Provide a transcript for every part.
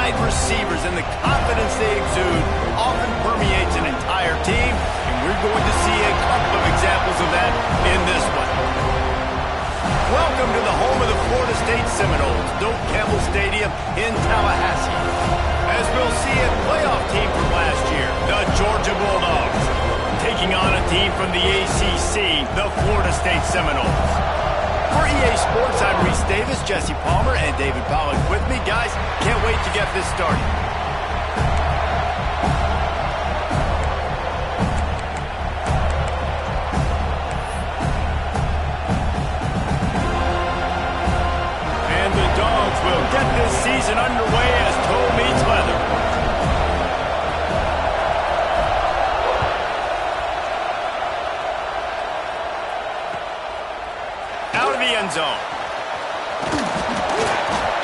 wide receivers and the confidence they exude often permeates an entire team, and we're going to see a couple of examples of that in this one. Welcome to the home of the Florida State Seminoles, Doak Campbell Stadium in Tallahassee. As we'll see a playoff team from last year, the Georgia Bulldogs, taking on a team from the ACC, the Florida State Seminoles. For EA Sports, I'm Reese Davis, Jesse Palmer, and David Pollack with me. Guys, can't wait to get this started. And the Dogs will get this season underway as toe meets leather. Zone.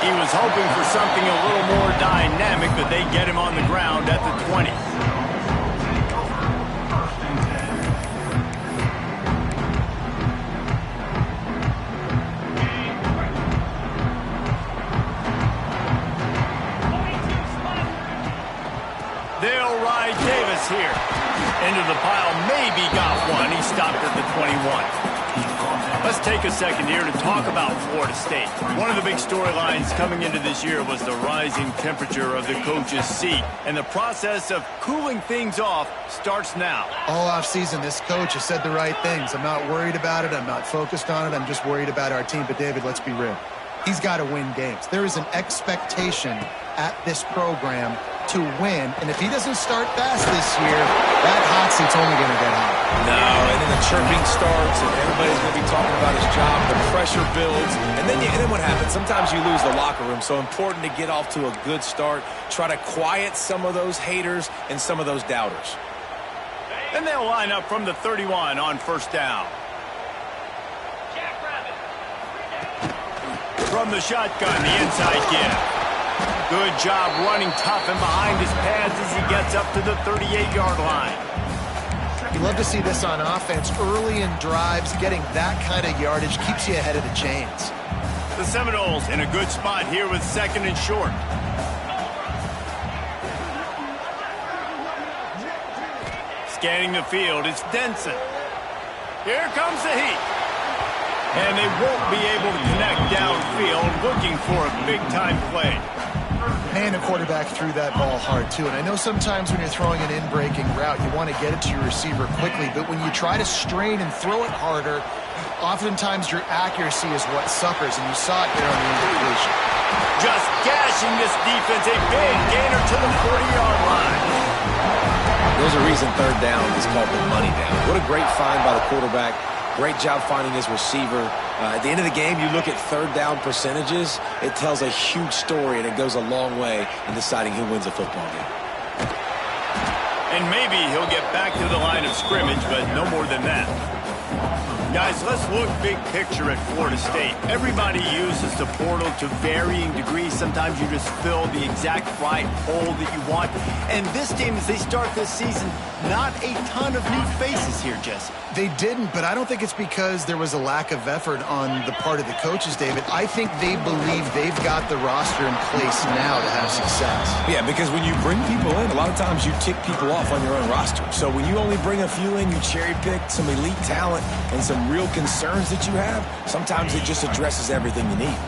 He was hoping for something a little more dynamic, but they get him on the ground at the 20. They'll ride Davis here. Into the pile, maybe got one. He stopped at the 21. Let's take a second here to talk about Florida State. One of the big storylines coming into this year was the rising temperature of the coach's seat. And the process of cooling things off starts now. All offseason, this coach has said the right things. I'm not worried about it. I'm not focused on it. I'm just worried about our team. But, David, let's be real. He's got to win games. There is an expectation at this program to win, and if he doesn't start fast this year, that hot seat's only going to get hot. No, and then the chirping starts, and everybody's going to be talking about his job. The pressure builds, and then what happens? Sometimes you lose the locker room, so important to get off to a good start. Try to quiet some of those haters and some of those doubters. And they'll line up from the 31 on first down. From the shotgun, the inside give. Good job running tough and behind his pads as he gets up to the 38-yard line. You love to see this on offense. Early in drives, getting that kind of yardage keeps you ahead of the chains. The Seminoles in a good spot here with second and short. Scanning the field, it's Denson. Here comes the heat. And they won't be able to connect downfield, looking for a big-time play. Man, the quarterback threw that ball hard, too. And I know sometimes when you're throwing an in-breaking route, you want to get it to your receiver quickly. But when you try to strain and throw it harder, oftentimes your accuracy is what suffers. And you saw it there on the incompletion. Just gashing this defense, a big gainer to the 40-yard line. There's a reason third down is called the money down. What a great find by the quarterback. Great job finding his receiver. At the end of the game, you look at third down percentages. It tells a huge story, and it goes a long way in deciding who wins a football game. And maybe he'll get back to the line of scrimmage, but no more than that. Guys, let's look big picture at Florida State. Everybody uses the portal to varying degrees. Sometimes you just fill the exact right hole that you want. And this team, as they start this season, not a ton of new faces here, Jesse. They didn't, but I don't think it's because there was a lack of effort on the part of the coaches, David. I think they believe they've got the roster in place now to have success. Yeah, because when you bring people in, a lot of times you tick people off on your own roster. So when you only bring a few in, you cherry-pick some elite talent and some real concerns that you have, sometimes it just addresses everything you need.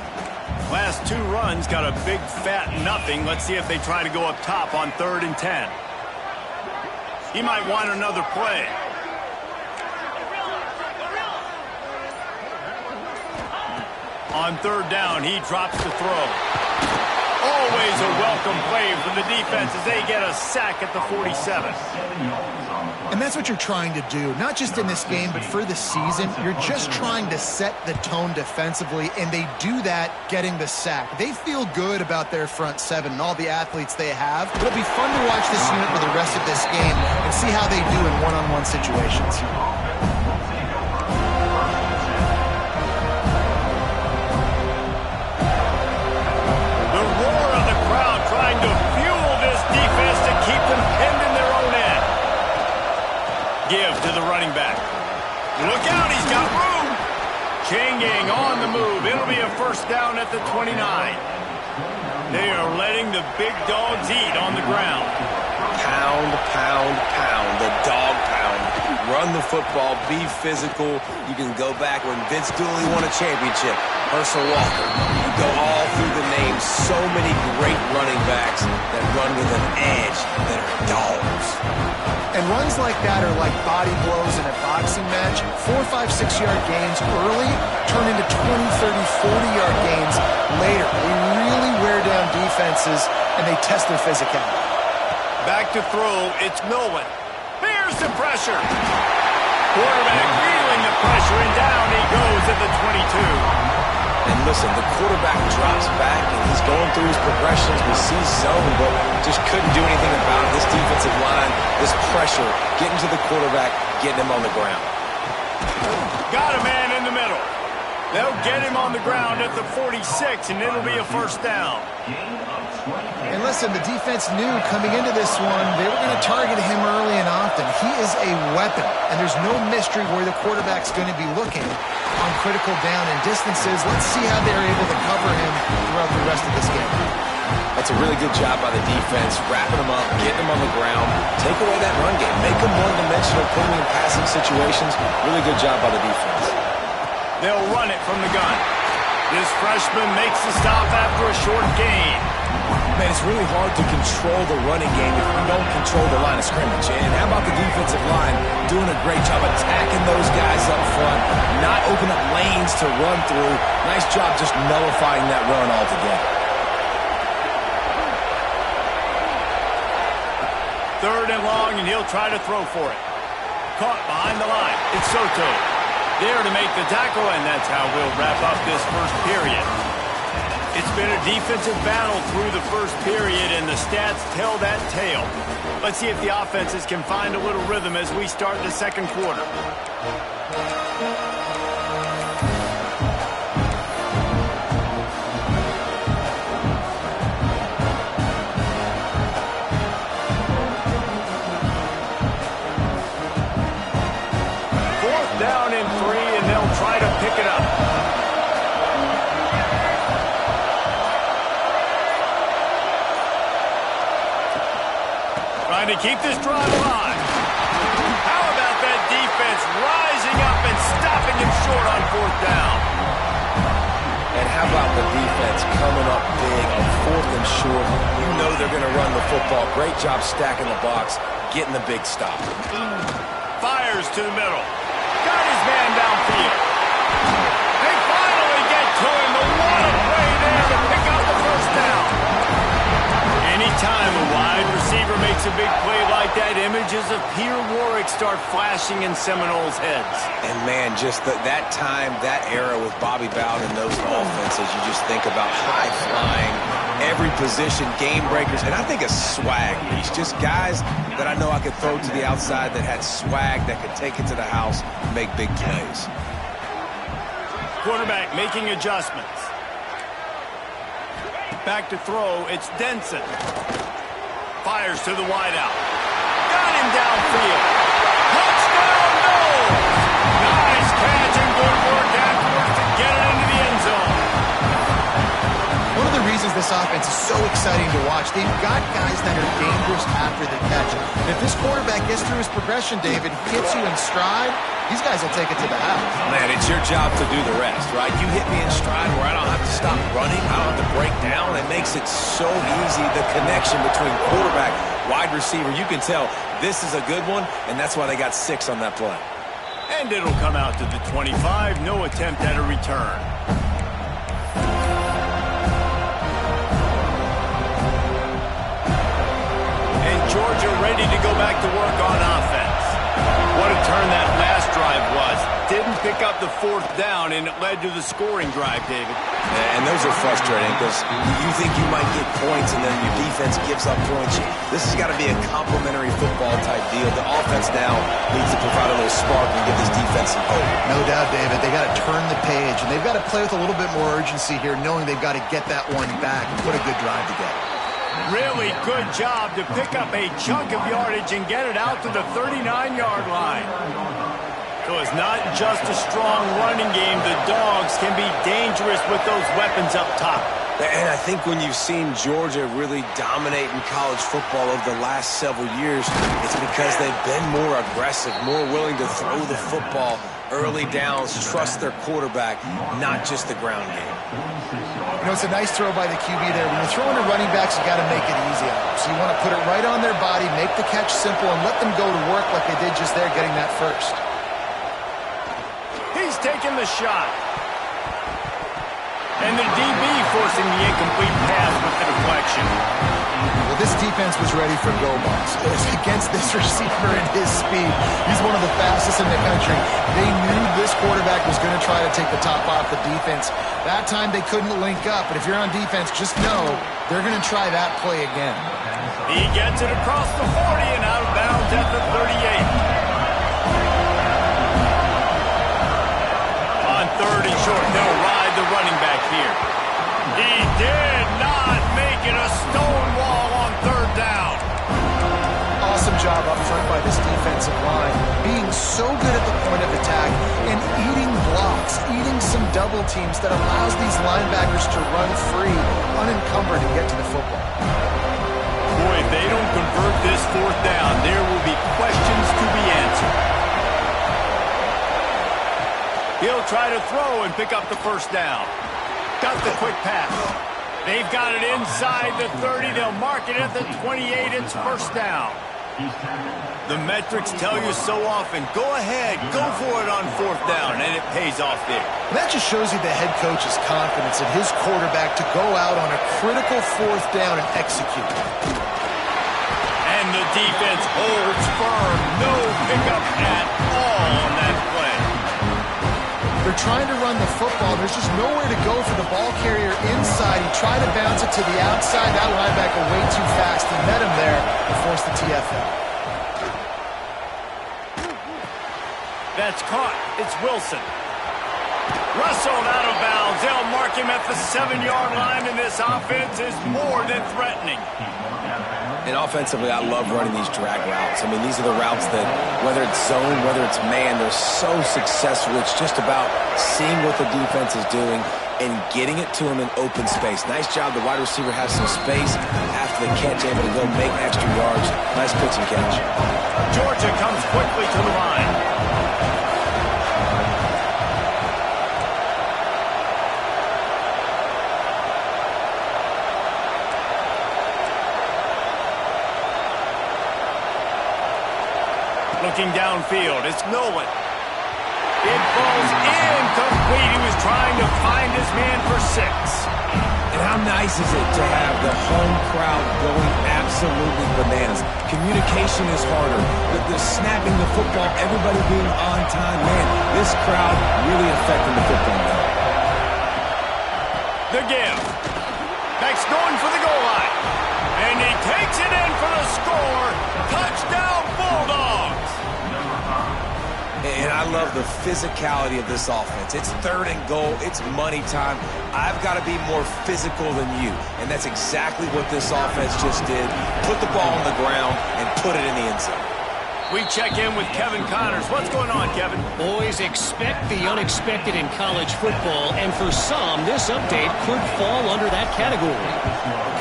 Last two runs got a big fat nothing. Let's see if they try to go up top on 3rd and 10. He might want another play. On 3rd down, he drops the throw. Always a welcome play for the defense as they get a sack at the 47. And that's what you're trying to do, not just in this game, but for the season. You're just trying to set the tone defensively, and they do that getting the sack. They feel good about their front seven and all the athletes they have. It'll be fun to watch this unit for the rest of this game and see how they do in one-on-one situations. Give to the running back. Look out, he's got room. Changing on the move. It'll be a first down at the 29. They are letting the big dogs eat on the ground. Pound, pound, pound. The dog pound. Run the football. Be physical. You can go back when Vince Dooley won a championship. Herschel Walker. You go all through the names. So many great running backs that run with an edge that are dogs. And runs like that are like body blows in a boxing match. 4, 5, 6-yard gains early turn into 20, 30, 40-yard gains later. They really wear down defenses, and they test their physicality. Back to throw, it's Nolan. Here's the pressure. Quarterback feeling the pressure, and down he goes at the 22. And listen, the quarterback drops back, and he's going through his progressions. We see zone, but just couldn't do anything about it. This defensive line, this pressure, getting to the quarterback, getting him on the ground. Got a man in the middle. They'll get him on the ground at the 46, and it'll be a first down. And listen, the defense knew coming into this one, they were going to target him early and often. He is a weapon, and there's no mystery where the quarterback's going to be looking on critical down and distances. Let's see how they're able to cover him throughout the rest of this game. That's a really good job by the defense, wrapping him up, getting him on the ground, take away that run game, make him one-dimensional, put him in passing situations. Really good job by the defense. They'll run it from the gun. This freshman makes the stop after a short gain. Man, it's really hard to control the running game if you don't control the line of scrimmage. And how about the defensive line doing a great job attacking those guys up front, not opening up lanes to run through. Nice job just nullifying that run altogether. Third and long, and he'll try to throw for it. Caught behind the line. It's Soto. There to make the tackle, and that's how we'll wrap up this first period. It's been a defensive battle through the first period, and the stats tell that tale. Let's see if the offenses can find a little rhythm as we start the second quarter. Fourth down and 3, and they'll try to pick it up. Trying to keep this drive alive. How about that defense rising up and stopping him short on fourth down? And how about the defense coming up big on fourth and short? You know they're going to run the football. Great job stacking the box, getting the big stop. Fires to the middle. Got his man downfield. They finally get to him. The what a play there to pick up the first down. Anytime a wide receiver makes a big play like that, images of Peter Warrick start flashing in Seminoles' heads. And man, just that time, that era with Bobby Bowden and those offenses, you just think about high-flying, every position, game breakers, and I think a swag piece. Just guys that I know I could throw to the outside that had swag, that could take it to the house, make big plays. Quarterback making adjustments. Back to throw, it's Denson. Fires to the wideout. Got him downfield. Touchdown, no! Nice catch and good work afterwards to get it into the end zone. One of the reasons this offense is so exciting to watch, they've got guys that are dangerous after the catch. And if this quarterback gets through his progression, David, gets you in stride, these guys will take it to the house. Man, it's your job to do the rest, right? You hit me in stride where I don't have to stop running. I don't have to break down. It makes it so easy. The connection between quarterback, wide receiver, you can tell this is a good one, and that's why they got 6 on that play. And it'll come out to the 25. No attempt at a return. And Georgia ready to go back to work on offense. What a turn that last drive was. Didn't pick up the fourth down, and it led to the scoring drive, David. And those are frustrating because you think you might get points, and then your defense gives up points. This has got to be a complementary football type deal. The offense now needs to provide a little spark and give this defense some hope. No doubt, David. They got to turn the page, and they've got to play with a little bit more urgency here, knowing they've got to get that one back and put a good drive together. Really good job to pick up a chunk of yardage and get it out to the 39-yard line. So it's not just a strong running game. The Dogs can be dangerous with those weapons up top. And I think when you've seen Georgia really dominate in college football over the last several years, it's because they've been more aggressive, more willing to throw the football early downs, trust their quarterback, not just the ground game. You know, it's a nice throw by the QB there. When you're throwing to running backs, you got to make it easy on them. So you want to put it right on their body, make the catch simple, and let them go to work like they did just there, getting that first. He's taking the shot. And the DB forcing the incomplete pass with the deflection. Well, this defense was ready for go-balls. Against this receiver and his speed, he's one of the fastest in the country. They knew this quarterback was going to try to take the top off the defense. That time they couldn't link up, but if you're on defense, just know they're going to try that play again. He gets it across the 40 and out of bounds at the 38. On 3rd and short, they'll ride the running back here. He did not make it a stone wall on 3rd down. Awesome job up front by this defensive line, being so good at the point of attack and eating blocks, eating some double teams that allows these linebackers to run free, unencumbered, and get to the football. Boy, if they don't convert this 4th down, there will be questions to be answered. He'll try to throw and pick up the 1st down. Got the quick pass. They've got it inside the 30. They'll mark it at the 28. It's 1st down. The metrics tell you so often, go ahead, go for it on 4th down, and it pays off there. And that just shows you the head coach's confidence in his quarterback to go out on a critical 4th down and execute. And the defense holds firm. No pickup at all on that play. They're trying to run the football. There's just nowhere to go for the ball carrier inside. He tried to bounce it to the outside. That linebacker way too fast. He met him there and forced the TFL. That's caught. It's Wilson. Wrestled out of bounds. They'll mark him at the 7-yard line, and this offense is more than threatening. And offensively, I love running these drag routes. I mean, these are the routes that, whether it's zone, whether it's man, they're so successful. It's just about seeing what the defense is doing and getting it to him in open space. Nice job. The wide receiver has some space after the catch, able to go make extra yards. Nice pitch and catch. Georgia comes quickly to the line. Looking downfield, it's Nolan. It falls incomplete. He was trying to find his man for 6. And how nice is it to have the home crowd going absolutely bananas? Communication is harder. The snapping the football, everybody being on time. Man, this crowd really affecting the football game. The give. Beck's going for the goal line. And he takes it in for the score. Touchdown, Bulldogs. And I love the physicality of this offense. It's 3rd and goal. It's money time. I've got to be more physical than you. And that's exactly what this offense just did. Put the ball on the ground and put it in the end zone. We check in with Kevin Connors. What's going on, Kevin? Boys, expect the unexpected in college football, and for some, this update could fall under that category.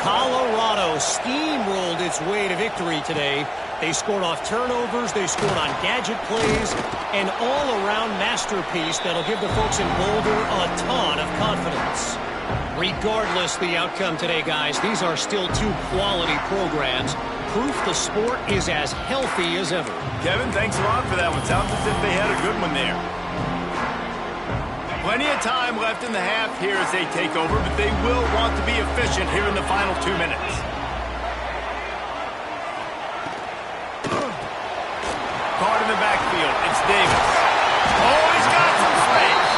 Colorado steamrolled its way to victory today. They scored off turnovers, they scored on gadget plays, an all-around masterpiece that'll give the folks in Boulder a ton of confidence. Regardless the outcome today, guys, these are still 2 quality programs. Proof the sport is as healthy as ever. Kevin, thanks a lot for that one. Sounds as if they had a good one there. Plenty of time left in the half here as they take over, but they will want to be efficient here in the final 2 minutes. Caught in the backfield. It's Davis. Oh, he's got some space.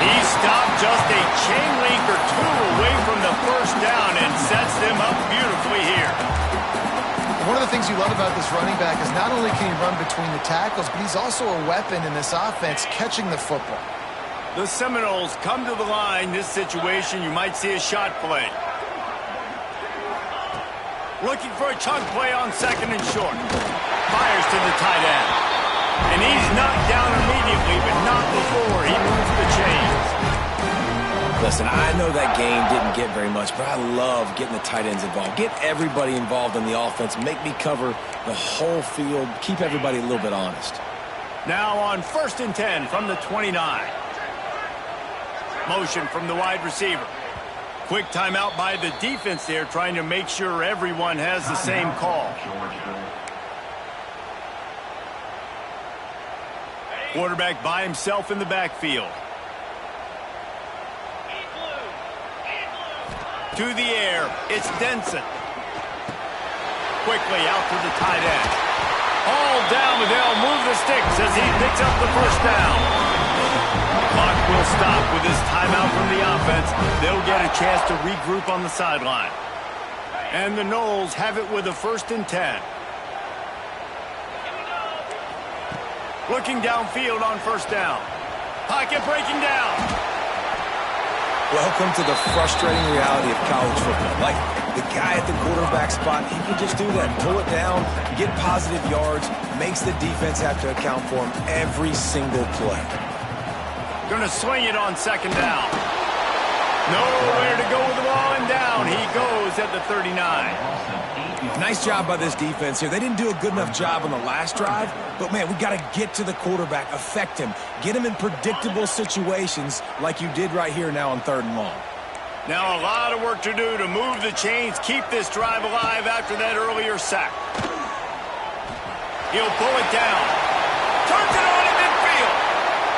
He stopped just a chain link or 2 away from the 1st down and sets them up beautifully here. One of the things you love about this running back is not only can he run between the tackles, but he's also a weapon in this offense, catching the football. The Seminoles come to the line. This situation, you might see a shot play. Looking for a chunk play on 2nd and short. Fires to the tight end. And he's knocked down immediately, but not before he moves the chains. Listen, I know that game didn't get very much, but I love getting the tight ends involved. Get everybody involved in the offense. Make me cover the whole field. Keep everybody a little bit honest. Now on 1st and 10 from the 29. Motion from the wide receiver. Quick timeout by the defense there, trying to make sure everyone has the same call. Quarterback by himself in the backfield. To the air, it's Denson. Quickly out to the tight end. All down, but they'll move the sticks as he picks up the first down. Clock will stop with this timeout from the offense. They'll get a chance to regroup on the sideline. And the Noles have it with a 1st and 10. Looking downfield on 1st down. Pocket breaking down. Welcome to the frustrating reality of college football. Like, the guy at the quarterback spot, he can just do that. Pull it down, get positive yards, makes the defense have to account for him every single play. Going to swing it on 2nd down. Nowhere to go with the ball, and down he goes at the 39. Nice job by this defense here. They didn't do a good enough job on the last drive, but, man, we got to get to the quarterback, affect him, get him in predictable situations like you did right here now on 3rd and long. Now a lot of work to do to move the chains, keep this drive alive after that earlier sack. He'll pull it down. Turns it on in midfield.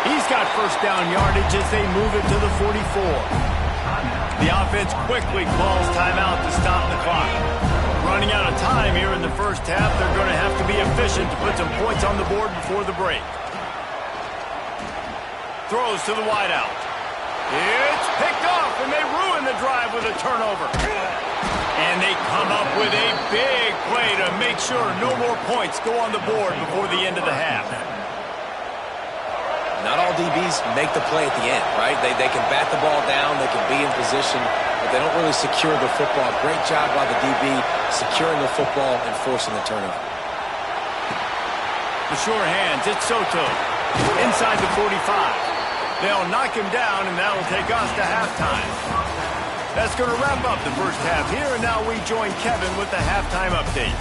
He's got 1st down yardage as they move it to the 44. The offense quickly calls timeout to stop the clock. Running out of time here in the 1st half, they're going to have to be efficient to put some points on the board before the break. Throws to the wideout. It's picked off, and they ruin the drive with a turnover. And they come up with a big play to make sure no more points go on the board before the end of the half. Not all DBs make the play at the end, right? They can bat the ball down, they can be in position, but they don't really secure the football. Great job by the DB securing the football and forcing the turnover. The sure hands, it's Soto. Inside the 45. They'll knock him down, and that'll take us to halftime. That's going to wrap up the 1st half here, and now we join Kevin with the halftime update.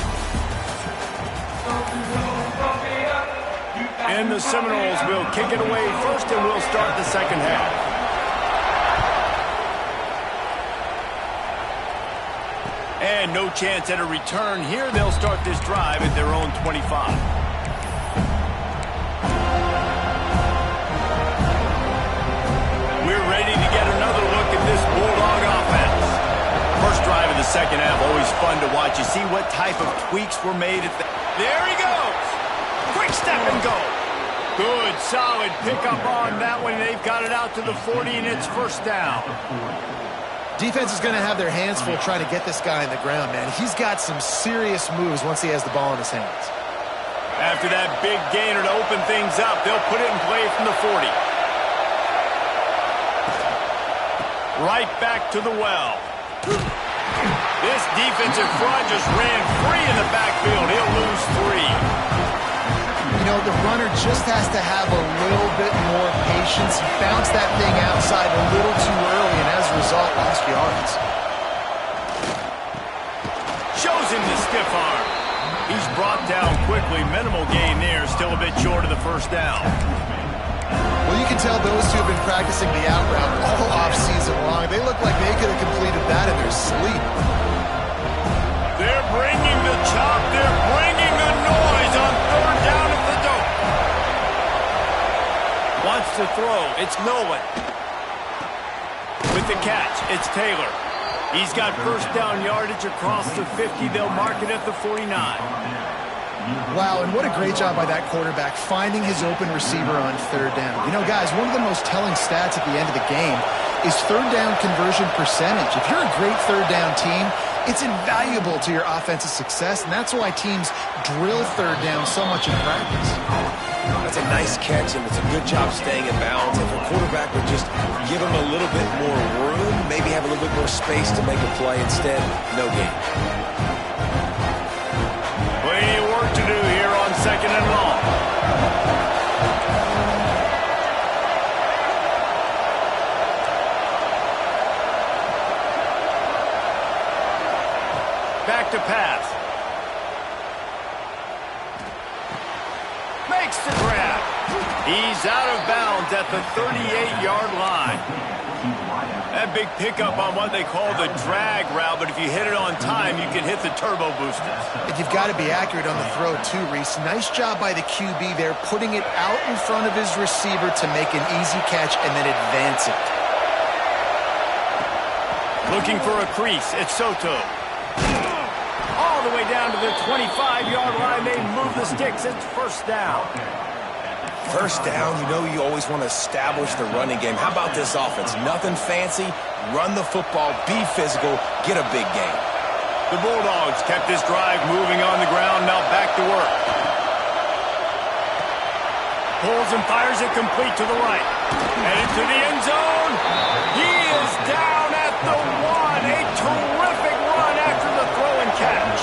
And the Seminoles will kick it away first, and we'll start the 2nd half. And no chance at a return here. They'll start this drive at their own 25. We're ready to get another look at this Bulldog offense. First drive of the 2nd half, always fun to watch. You see what type of tweaks were made at the... There he goes! Quick step and go. Good, solid pickup on that one. They've got it out to the 40, and it's 1st down. Defense is going to have their hands full trying to get this guy on the ground, man. He's got some serious moves once he has the ball in his hands. After that big gainer to open things up, they'll put it in play from the 40. Right back to the well. This defensive front just ran free in the backfield. He'll lose 3. You know, the runner just has to have a little bit more patience. He bounced that thing outside a little too early, and as a result, lost yards. Shows him the stiff arm. He's brought down quickly. Minimal gain there. Still a bit short of the 1st down. Well, you can tell those two have been practicing the out route all off-season long. They look like they could have completed that in their sleep. They're bringing the chop. They're bringing the noise on 3rd down at the dope. Wants to throw. It's Nolan. With the catch, it's Taylor. He's got 1st down yardage across the 50. They'll mark it at the 49. Wow, and what a great job by that quarterback finding his open receiver on 3rd down. You know, guys, one of the most telling stats at the end of the game is 3rd down conversion percentage. If you're a great 3rd down team, it's invaluable to your offensive success, and that's why teams drill 3rd down so much in practice. That's a nice catch, and it's a good job staying in bounds. If a quarterback would just give him a little bit more room, maybe have a little bit more space to make a play, instead, no gain. Plenty of work to do here on 2nd and long. pass. Makes the grab. He's out of bounds at the 38-yard line. That big pickup on what they call the drag route, but if you hit it on time, you can hit the turbo boosters. And you've got to be accurate on the throw too, Reese. Nice job by the QB there, putting it out in front of his receiver to make an easy catch and then advance it. Looking for a crease, it's Soto. All the way down to the 25-yard line, they move the sticks, it's first down. First down, you always want to establish the running game. How about this offense? Nothing fancy. Run the football, be physical, get a big gain. The Bulldogs kept this drive moving on the ground, now back to work. Pulls and fires it complete to the right. Headed to the end zone. He is down at the 1. A terrific run after the throw and catch.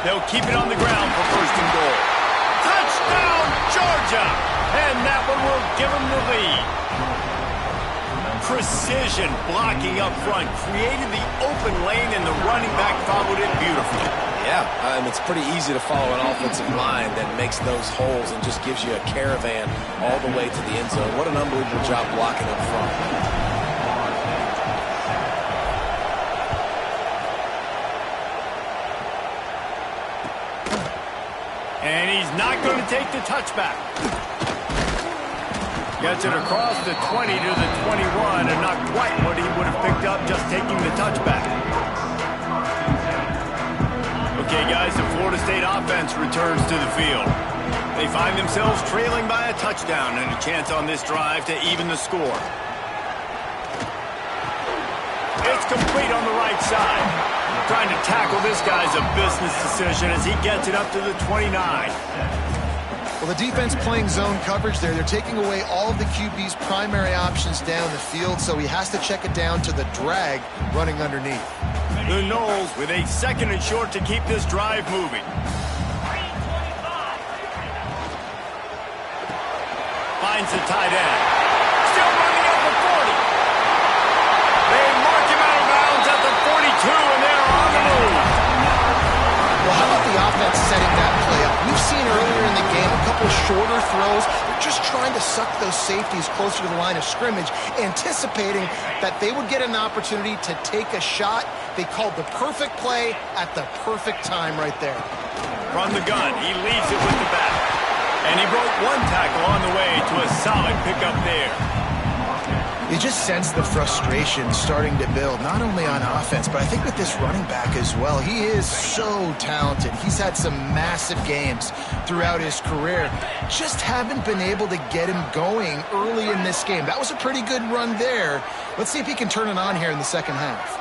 They'll keep it on the ground for first and goal. Touchdown, Georgia! And that one will give them the lead. Precision blocking up front created the open lane, and the running back followed it beautifully. Yeah, it's pretty easy to follow an offensive line that makes those holes and just gives you a caravan all the way to the end zone. What an unbelievable job blocking up front. And he's not going to take the touchback. Gets it across the 20 to the 21, and not quite what he would have picked up just taking the touchback. Okay, guys, the Florida State offense returns to the field. They find themselves trailing by a touchdown and a chance on this drive to even the score. It's complete on the right side. Trying to tackle this guy's a business decision as he gets it up to the 29. Well, the defense playing zone coverage there. They're taking away all of the QB's primary options down the field, so he has to check it down to the drag running underneath. The Noles with a second and short to keep this drive moving. Finds the tight end. Still running at the 40. They mark him out of bounds at the 42, and they're on the move. Well, how about the offense setting that play up? We've seen earlier in the game a couple shorter throws. They're just trying to suck those safeties closer to the line of scrimmage, anticipating that they would get an opportunity to take a shot. They called the perfect play at the perfect time right there. From the gun, he leaves it with the back. And he broke one tackle on the way to a solid pickup there. You just sense the frustration starting to build, not only on offense, but I think with this running back as well. He is so talented. He's had some massive games throughout his career. Just haven't been able to get him going early in this game. That was a pretty good run there. Let's see if he can turn it on here in the second half.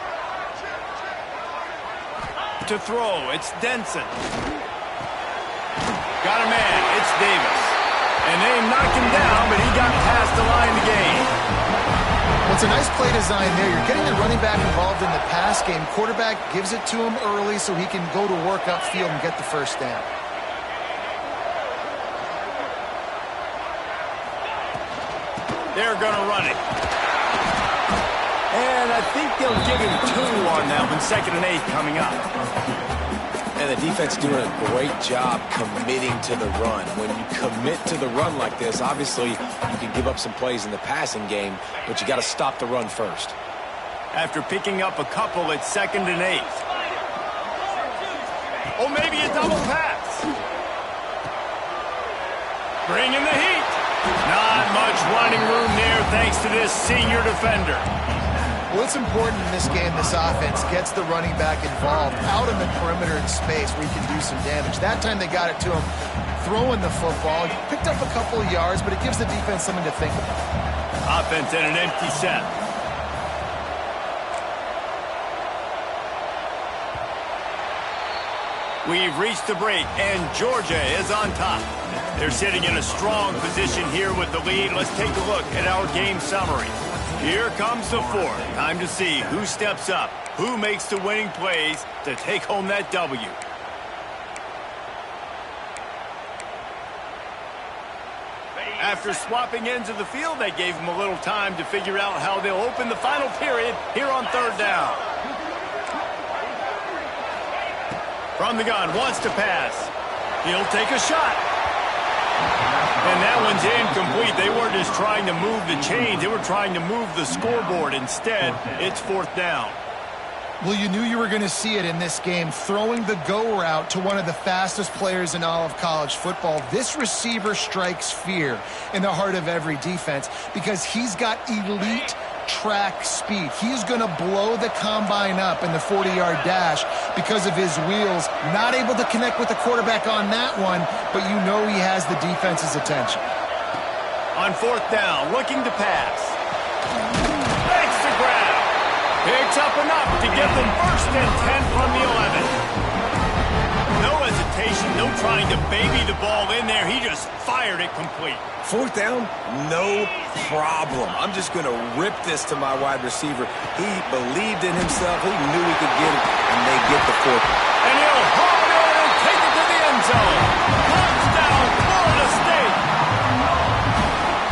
To throw, it's Denson. Got a man, it's Davis. And they knocked him down, but he got past the line to gain. Well, it's a nice play design there. You're getting the running back involved in the pass game. Quarterback gives it to him early so he can go to work upfield and get the first down. They're going to run it. And I think they'll give him 2 on that one, 2nd and 8 coming up. And the defense doing a great job committing to the run. When you commit to the run like this, obviously you can give up some plays in the passing game, but you got to stop the run first. After picking up a couple, it's 2nd and 8. Oh, maybe a double pass. Bring in the heat. Not much running room there thanks to this senior defender. Well, it's important in this game this offense gets the running back involved out in the perimeter in space where he can do some damage. That time they got it to him throwing the football. He picked up a couple of yards, but it gives the defense something to think about. Offense in an empty set. We've reached the break, and Georgia is on top. They're sitting in a strong position here with the lead. Let's take a look at our game summary. Here comes the fourth. Time to see who steps up, who makes the winning plays to take home that W. after swapping ends of the field, they gave him a little time to figure out how they'll open the final period here on third down. From the gun, wants to pass. He'll take a shot. And that one's incomplete. They weren't just trying to move the chains. They were trying to move the scoreboard. Instead, it's fourth down. Well, you knew you were going to see it in this game. Throwing the go route to one of the fastest players in all of college football. This receiver strikes fear in the heart of every defense because he's got elite track speed. He's going to blow the combine up in the 40-yard dash because of his wheels. Not able to connect with the quarterback on that one, but you know he has the defense's attention. On fourth down, looking to pass. Makes the grab. Picks up enough to give them first and 10 from the 11. No hesitation, no trying to baby the ball in there. He just fired it complete. Fourth down, no problem. I'm just going to rip this to my wide receiver. He believed in himself. He knew he could get it, and they get the fourth. And he'll haul it in and take it to the end zone. Touchdown, Florida State.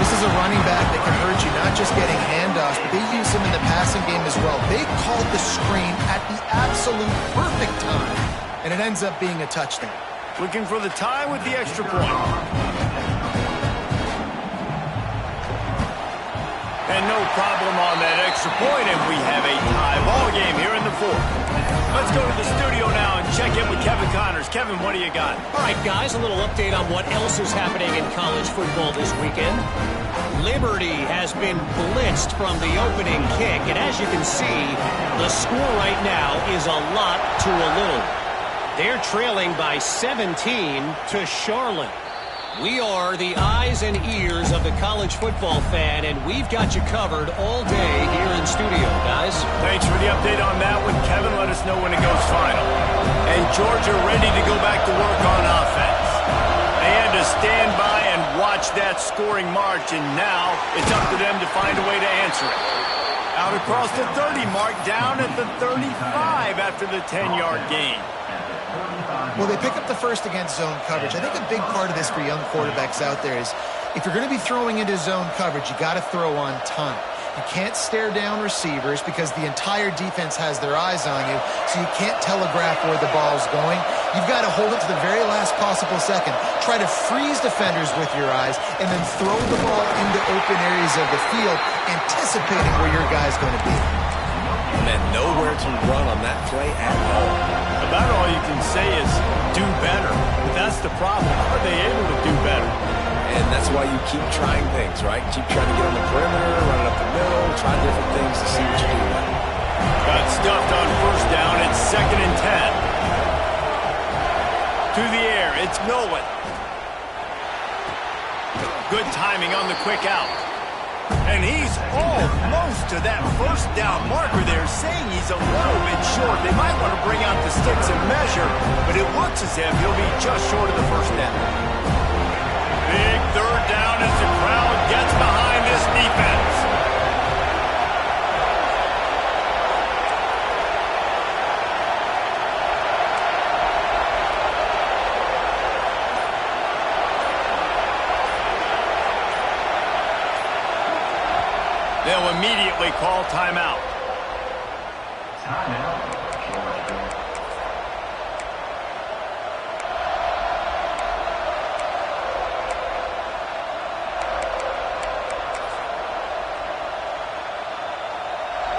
This is a running back that can hurt you, not just getting handoffs, but they use him in the passing game as well. They called the screen at the absolute perfect time, and it ends up being a touchdown. Looking for the tie with the extra point. And no problem on that extra point, and we have a tie ball game here in the fourth. Let's go to the studio now and check in with Kevin Connors. Kevin, what do you got? All right, guys, a little update on what else is happening in college football this weekend. Liberty has been blitzed from the opening kick, and as you can see, the score right now is a lot to a little. They're trailing by 17 to Charlotte. We are the eyes and ears of the college football fan, and we've got you covered all day here in studio, guys. Thanks for the update on that one, Kevin. Let us know when it goes final. And Georgia ready to go back to work on offense. They had to stand by and watch that scoring march, and now it's up to them to find a way to answer it. Out across the 30 mark, down at the 35 after the 10-yard gain. Well, they pick up the first against zone coverage. I think a big part of this for young quarterbacks out there is if you're going to be throwing into zone coverage, you got to throw on time. You can't stare down receivers because the entire defense has their eyes on you, so you can't telegraph where the ball's going. You've got to hold it to the very last possible second. Try to freeze defenders with your eyes and then throw the ball into open areas of the field, anticipating where your guy's going to be. And nowhere to run on that play at all. About all you can say is do better. But that's the problem. Are they able to do better? And that's why you keep trying things, right? Keep trying to get on the perimeter, run it up the middle, try different things to see what you do right. Got stuffed on first down. It's 2nd and 10. To the air. It's Nolan. Good timing on the quick out. And he's almost to that first down marker there, saying he's a little bit short. They might want to bring out the sticks and measure, but it looks as if he'll be just short of the first down. Big third down as the crowd gets behind this defense. They'll immediately call timeout.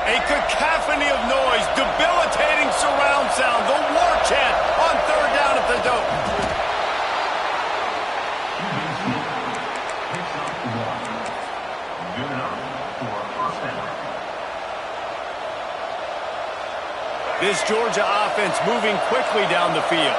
A cacophony of noise, debilitating surround sound, the war chant on third down at the Dome. This Georgia offense moving quickly down the field.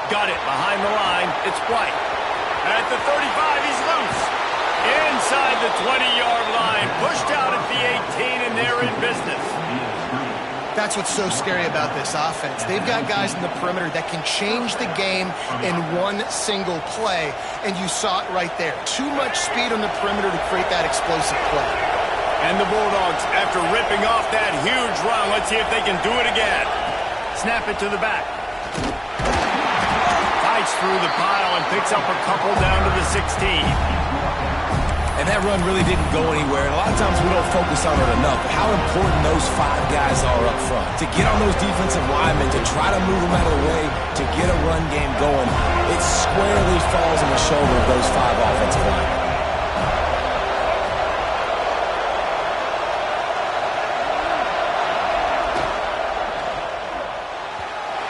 Got it behind the line. It's White. At the 35, he's loose. Inside the 20-yard line. Pushed out at the 18, and they're in business. That's what's so scary about this offense. They've got guys in the perimeter that can change the game in one single play, and you saw it right there. Too much speed on the perimeter to create that explosive play. And the Bulldogs, after ripping off that huge run, let's see if they can do it again. Snap it to the back. Fights through the pile and picks up a couple down to the 16. And that run really didn't go anywhere. And a lot of times we don't focus on it enough. But how important those 5 guys are up front. To get on those defensive linemen, to try to move them out of the way, to get a run game going, it squarely falls on the shoulder of those 5 offensive linemen.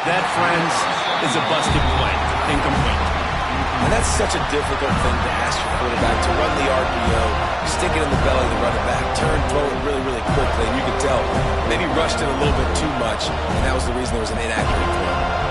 That, friends, is a busted play. Incomplete. And that's such a difficult thing to ask your quarterback, to run the RPO, stick it in the belly of the running back, turn, throw it really, really quickly. And you could tell maybe rushed it a little bit too much, and that was the reason there was an inaccurate throw.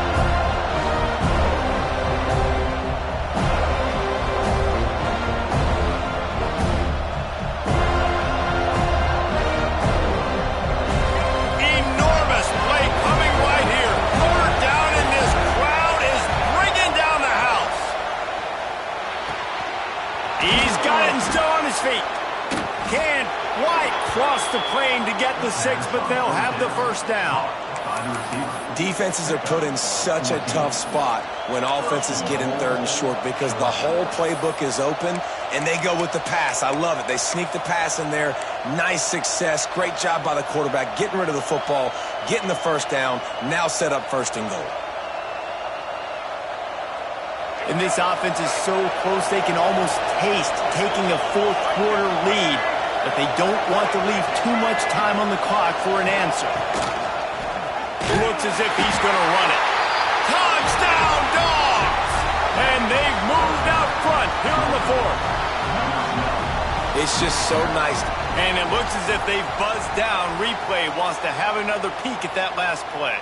Can't quite cross the plane to get the 6, but they'll have the first down. Defenses are put in such a tough spot when offenses get in 3rd and short because the whole playbook is open and they go with the pass. I love it. They sneak the pass in there. Nice success. Great job by the quarterback getting rid of the football, getting the first down, now set up 1st and goal. And this offense is so close they can almost taste taking a 4th quarter lead, but they don't want to leave too much time on the clock for an answer. Looks as if he's going to run it. Touchdown, Dogs! And they've moved out front here in the 4th. It's just so nice. And it looks as if they've buzzed down. Replay wants to have another peek at that last play.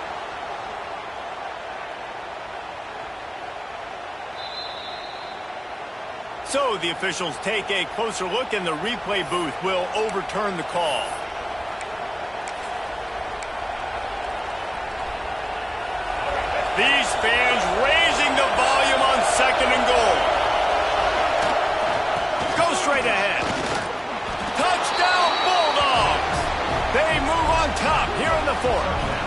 So the officials take a closer look, and the replay booth will overturn the call. These fans raising the volume on 2nd and goal. Go straight ahead. Touchdown, Bulldogs! They move on top here in the 4th.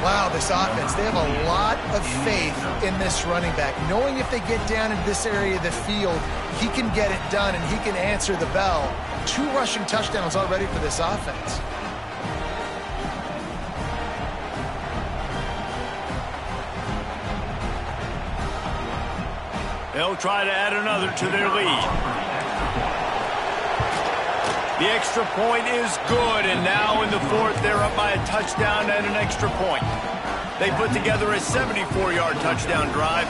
Wow, this offense, they have a lot of faith in this running back, knowing if they get down into this area of the field, he can get it done and he can answer the bell. 2 rushing touchdowns already for this offense. They'll try to add another to their lead. The extra point is good, and now in the 4th, they're up by a touchdown and an extra point. They put together a 74-yard touchdown drive,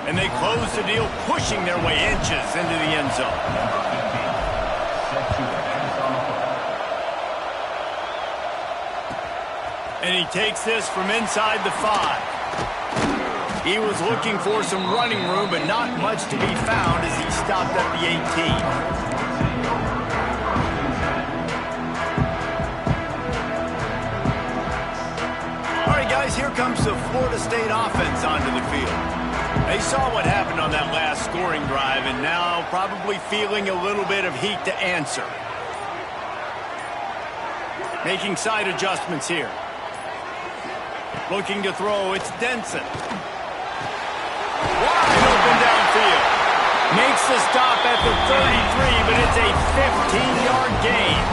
and they close the deal, pushing their way inches into the end zone. And he takes this from inside the 5. He was looking for some running room, but not much to be found as he stopped at the 18. Here comes the Florida State offense onto the field. They saw what happened on that last scoring drive and now probably feeling a little bit of heat to answer. Making side adjustments here. Looking to throw, it's Denson. Wide open downfield. Makes the stop at the 33, but it's a 15-yard gain.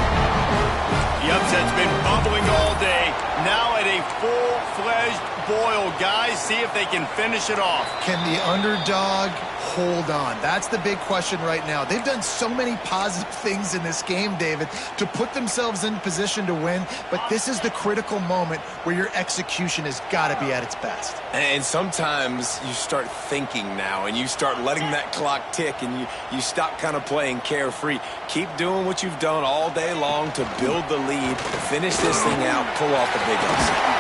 The upset's been bubbling all day. Now at a full-fledged boil. Guys, see if they can finish it off. Can the underdog hold on? That's the big question right now. They've done so many positive things in this game, David, to put themselves in position to win, but this is the critical moment where your execution has got to be at its best. And sometimes you start thinking now, and you start letting that clock tick, and you stop kind of playing carefree. Keep doing what you've done all day long to build the lead, finish this thing out, pull off the big upset.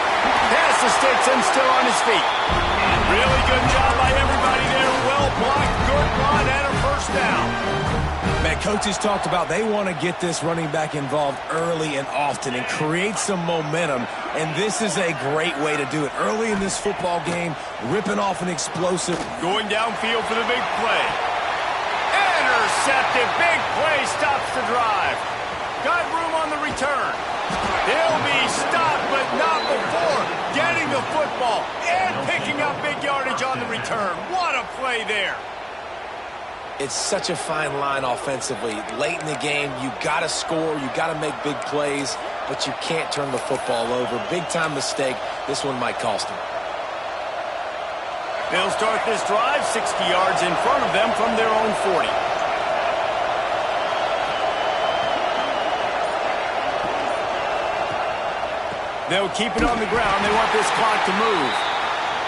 Pass to Stetson, still on his feet. Really good job by everybody there. Well blocked, good run, and a first down. Man, coaches talked about they want to get this running back involved early and often and create some momentum, and this is a great way to do it. Early in this football game, ripping off an explosive. Going downfield for the big play. intercepted. Big play stops the drive. Got room on the return. They'll be stopped, but not before getting the football and picking up big yardage on the return. What a play there. It's such a fine line offensively. Late in the game, you got to score, you got to make big plays, but you can't turn the football over. Big-time mistake. This one might cost them. They'll start this drive 60 yards in front of them from their own 40. They'll keep it on the ground. They want this clock to move.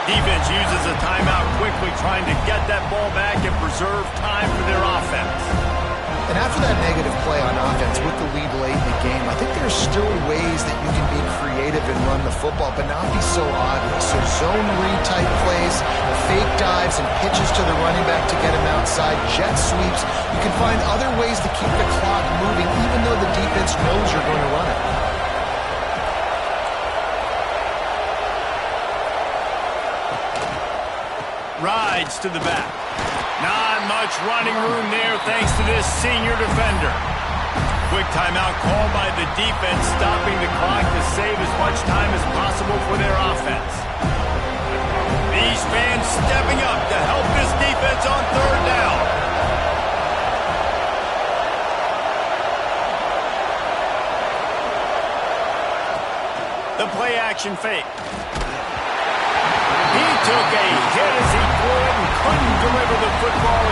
Defense uses a timeout quickly, trying to get that ball back and preserve time for their offense. And after that negative play on offense with the lead late in the game, I think there's still ways that you can be creative and run the football, but not be so obvious. So zone read type plays, fake dives and pitches to the running back to get him outside, jet sweeps. You can find other ways to keep the clock moving, even though the defense knows you're going to run it. Rides to the back. Not much running room there thanks to this senior defender. Quick timeout called by the defense, stopping the clock to save as much time as possible for their offense. These fans stepping up to help this defense on third down. The play action fake. He took a hit as he threw it and couldn't deliver the football.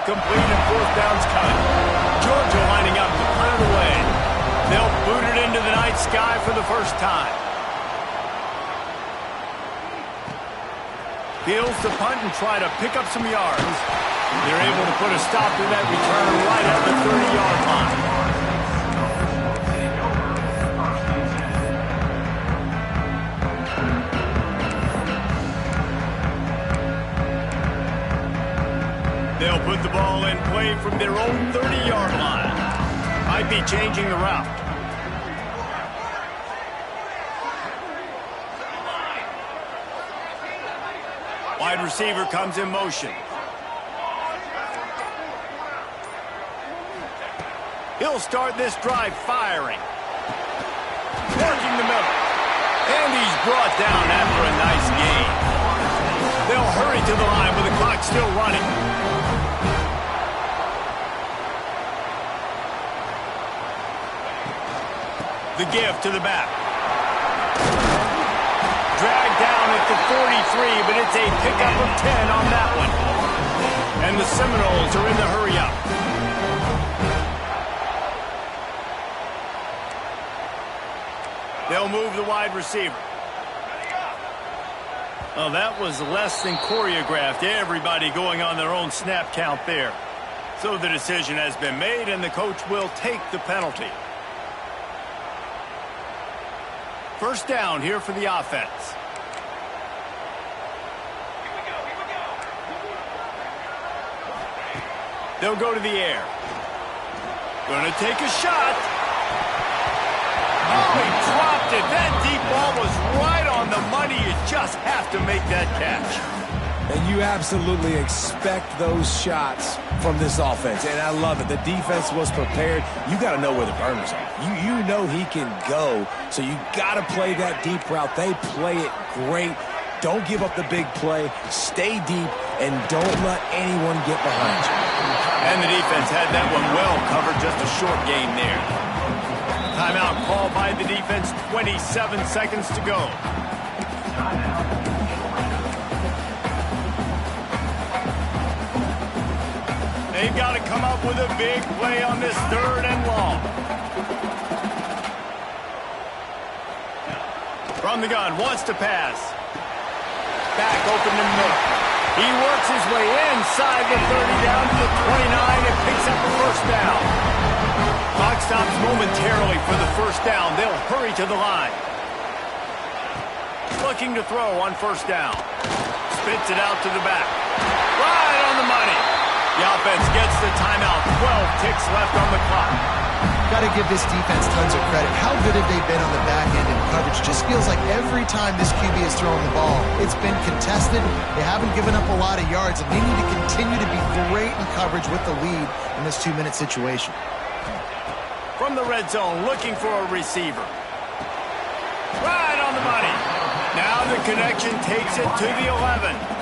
Completed, fourth down's coming. Georgia lining up to punt it away. They'll boot it into the night sky for the first time. Fields to punt and try to pick up some yards. They're able to put a stop to that return right at the 30-yard line. They'll put the ball in play from their own 30-yard line. Might be changing the route. Wide receiver comes in motion. He'll start this drive firing. Working the middle. And he's brought down after a nice gain. They'll hurry to the line with the clock still running. The give to the back. Dragged down at the 43, but it's a pickup of 10 on that one. And the Seminoles are in the hurry-up. They'll move the wide receiver. Oh, that was less than choreographed. Everybody going on their own snap count there. So the decision has been made, and the coach will take the penalty. First down here for the offense. They'll go to the air. Gonna take a shot. Oh, he dropped it. That deep ball was right on the money. You just have to make that catch. And you absolutely expect those shots from this offense, and I love it. The defense was prepared. You got to know where the burners are. You know he can go, so you got to play that deep route. They play it great. Don't give up the big play. Stay deep, and don't let anyone get behind you. And the defense had that one well covered. Just a short gain there. Timeout called by the defense. 27 seconds to go. They've got to come up with a big play on this third and long. From the gun, wants to pass. Back open to middle. He works his way inside the 30 down to the 29 and picks up the first down. Clock clock stops momentarily for the first down. They'll hurry to the line. Looking to throw on first down. Spits it out to the back. Right on the money. The offense gets the timeout. 12 ticks left on the clock. Got to give this defense tons of credit. How good have they been on the back end in coverage? Just feels like every time this QB is throwing the ball, it's been contested. They haven't given up a lot of yards, and they need to continue to be great in coverage with the lead in this 2-minute situation. From the red zone, looking for a receiver. Right on the money. Now the connection takes it to the 11.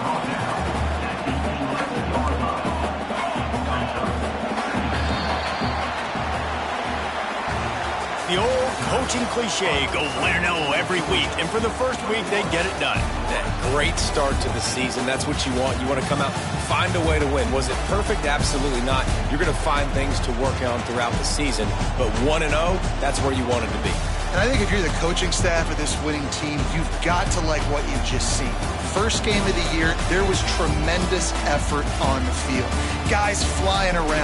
The old coaching cliche, go win or no every week. And for the first week, they get it done. That great start to the season. That's what you want. You want to come out, find a way to win. Was it perfect? Absolutely not. You're going to find things to work on throughout the season. But 1-0, that's where you wanted to be. And I think if you're the coaching staff of this winning team, you've got to like what you've just seen. First game of the year, there was tremendous effort on the field. Guys flying around.